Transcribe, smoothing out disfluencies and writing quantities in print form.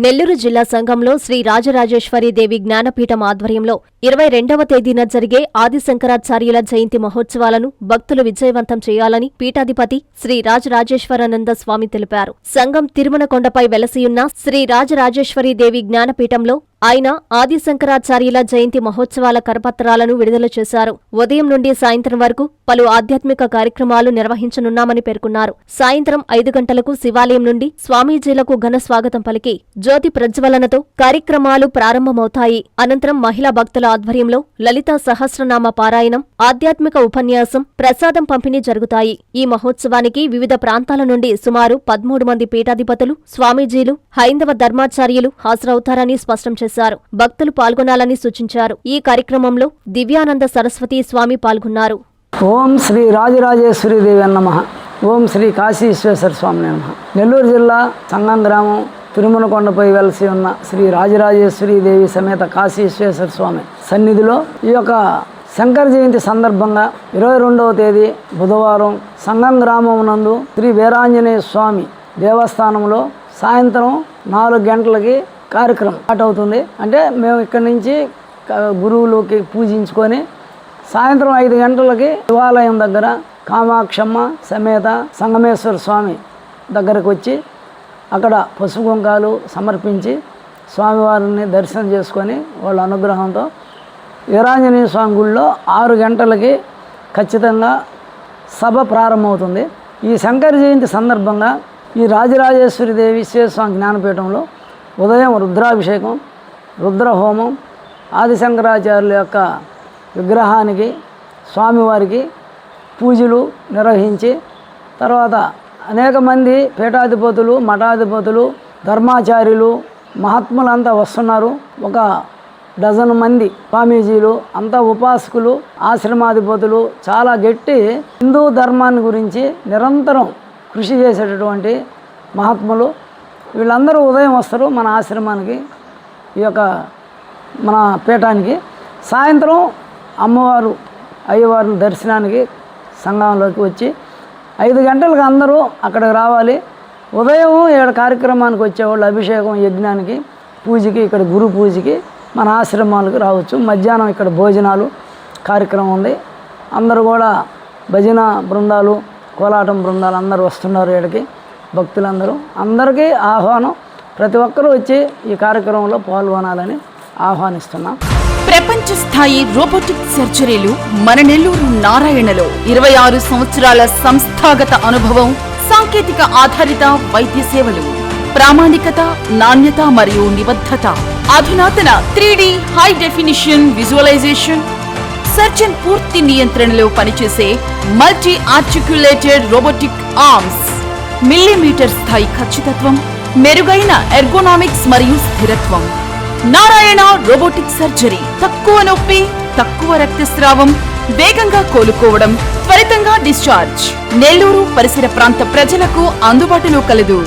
నెల్లూరు జిల్లా సంఘంలో శ్రీ రాజరాజేశ్వరి దేవి జ్ఞానపీఠం ఆధ్వర్యంలో 22వ తేదీన జరిగే ఆదిశంకరాచార్యుల జయంతి మహోత్సవాలను భక్తులు విజయవంతం చేయాలని పీఠాధిపతి శ్రీ రాజరాజేశ్వరానంద స్వామి తెలిపారు. సంఘం తిరుమనకొండపై వెలసియున్న శ్రీ రాజరాజేశ్వరి దేవి జ్ఞానపీఠంలో ఆయన ఆదిశంకరాచార్యుల జయంతి మహోత్సవాల కరపత్రాలను విడుదల చేశారు. ఉదయం నుండి సాయంత్రం వరకు పలు ఆధ్యాత్మిక కార్యక్రమాలు నిర్వహించనున్నామని పేర్కొన్నారు. సాయంత్రం 5 గంటలకు శివాలయం నుండి స్వామీజీలకు ఘన స్వాగతం పలికి జ్యోతి ప్రజ్వలనతో కార్యక్రమాలు ప్రారంభమవుతాయి. అనంతరం మహిళా భక్తుల ఆధ్వర్యంలో లలితా సహస్రనామ పారాయణం, ఆధ్యాత్మిక ఉపన్యాసం, ప్రసాదం పంపిణీ జరుగుతాయి. ఈ మహోత్సవానికి వివిధ ప్రాంతాల నుండి సుమారు 13 మంది పీఠాధిపతులు, స్వామీజీలు, హైందవ ధర్మాచార్యులు హాజరవుతారని స్పష్టం చేశారు. భక్తులు పాల్గొనాలని సూచించారు. ఈ కార్యక్రమంలో దివ్యానంద సరస్వతి స్వామి పాల్గొన్నారు. ఓం శ్రీ రాజరాజేశ్వరి దేవి నమః. ఓం శ్రీ కాశీ విశ్వేశ్వర స్వామి నమః. నెల్లూరు జిల్లా సంగం గ్రామం తిరుమనకొండపై వెలసి ఉన్న శ్రీ రాజరాజేశ్వరి దేవి సమేత కాశీ విశ్వేశ్వర స్వామి సన్నిధిలో ఈ యొక్క శంకర జయంతి సందర్భంగా 22వ తేదీ బుధవారం సంగం గ్రామం నందు శ్రీ వీరాంజనేయ స్వామి దేవస్థానంలో సాయంత్రం 4 గంటలకి కార్యక్రమం స్టార్ట్ అవుతుంది. అంటే మేము ఇక్కడి నుంచి గురువులకి పూజించుకొని సాయంత్రం 5 గంటలకి శివాలయం దగ్గర కామాక్షమ్మ సమేత సంగమేశ్వర స్వామి దగ్గరకు వచ్చి అక్కడ పసుపు కుంకాలు సమర్పించి స్వామివారిని దర్శనం చేసుకొని వాళ్ళ అనుగ్రహంతో వీరాంజనేయ స్వామి గుడిలో 6 గంటలకి ఖచ్చితంగా సభ ప్రారంభమవుతుంది. ఈ శంకర జయంతి సందర్భంగా ఈ రాజరాజేశ్వరి దేవి విశ్వేశ్వర జ్ఞానపీఠంలో ఉదయం రుద్రాభిషేకం, రుద్రహోమం, ఆదిశంకరాచార్యుల యొక్క విగ్రహానికి స్వామివారికి పూజలు నిర్వహించి తర్వాత అనేక మంది పీఠాధిపతులు, మఠాధిపతులు, ధర్మాచార్యులు, మహాత్ములంతా వస్తున్నారు. ఒక 12 మంది స్వామీజీలు, అంతా ఉపాసకులు, ఆశ్రమాధిపతులు, చాలా గట్టి హిందూ ధర్మాన్ని గురించి నిరంతరం కృషి చేసేటటువంటి మహాత్ములు వీళ్ళందరూ ఉదయం వస్తారు మన ఆశ్రమానికి, ఈ యొక్క మన పీఠానికి. సాయంత్రం అమ్మవారు అయ్యవారిని దర్శనానికి సంఘంలోకి వచ్చి 5 గంటలకు అందరూ అక్కడికి రావాలి. ఉదయం 7 కార్యక్రమానికి వచ్చేవాళ్ళు అభిషేకం, యజ్ఞానికి, పూజకి, ఇక్కడ గురు పూజకి మన ఆశ్రమాలకు రావచ్చు. మధ్యాహ్నం ఇక్కడ భోజనాలు కార్యక్రమం ఉంది. అందరూ కూడా భజన బృందాలు, కోలాటం బృందాలు అందరూ వస్తున్నారు. ఇక్కడికి భక్తులందరూ, అందరికీ ఆహ్వానం. ప్రతి ఒక్కరూ వచ్చి ఈ కార్యక్రమంలో పాల్గొనాలని ఆహ్వానిస్తున్నాం. ప్రపంచ స్థాయి రోబోటిక్ సర్జరీలు మన నెల్లూరు నారాయణలో 26 సంవత్సరాల సంస్థాగత అనుభవం, సాంకేతిక ఆధారిత వైద్య సేవలు, ప్రామాణికత, నాణ్యత మరియు నిబద్ధత, అధునాతన 3D high definition visualisation, surgeon పూర్తి నియంత్రణలో పనిచేసే multi articulated robotic arms, millimetre స్థాయి ఖచ్చితత్వం, మెరుగైన ఎర్గోనామిక్స్ మరియు స్థిరత్వం. Narayana robotic surgery. తక్కువ నొప్పి, తక్కువ రక్తస్రావం, వేగంగా కోలుకోవడం, త్వరితంగా డిశ్చార్జ్. నెల్లూరు పరిసర ప్రాంత ప్రజలకు అందుబాటులో కలదు.